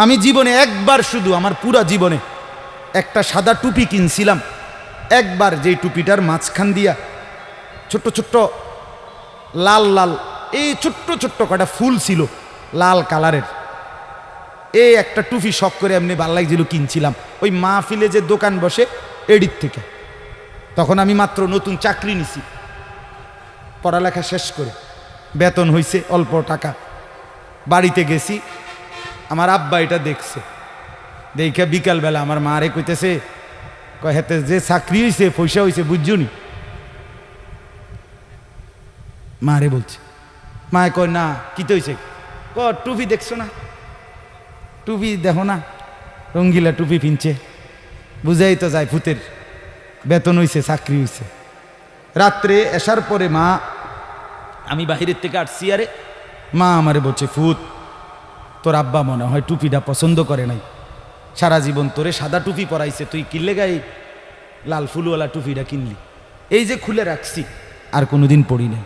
আমি জীবনে একবার শুধু আমার পুরা জীবনে একটা সাদা টুপি কিনছিলাম একবার, যেই টুপিটার মাঝখান দিয়া ছোট্ট ছোট্ট লাল লাল এই ছোট্ট ছোট্ট কটা ফুল ছিল লাল কালারের। এই একটা টুপি শখ করে এমনি ভাল লাগছিল, কিনছিলাম ওই মাহফিলে যে দোকান বসে এডির থেকে। তখন আমি মাত্র নতুন চাকরি নিছি, পড়ালেখা শেষ করে বেতন হইছে অল্প টাকা। বাড়িতে গেছি, আমার আব্বা এটা দেখছে, দেখে বিকালবেলা আমার মারে কইতেছে, কয় হেতে যে চাকরি হইছে পয়সা হইছে বুঝছনি? মারে বলছে, মায়ে কয় না কিতে হইছে? ক টুপি দেখছো না, টুপি দেখো না, রঙ্গিলা টুপি পিনছে, বুঝাই তো যায় ভূতের বেতন হইছে চাকরি হইছে। রাত্রে আসার পরে মা, আমি বাহিরের থেকে আসছি, আরে মা আমারে বলছে, ফুত তোর আব্বা মনে হয় টুপিটা পছন্দ করে নাই, সারা জীবন তোরে সাদা টুপি পরাইছে, তুই কিনলে গাই লাল ফুলওয়ালা টুপিটা কিনলি, এই যে খুলে রাখছি আর কোনোদিন পড়ি নাই।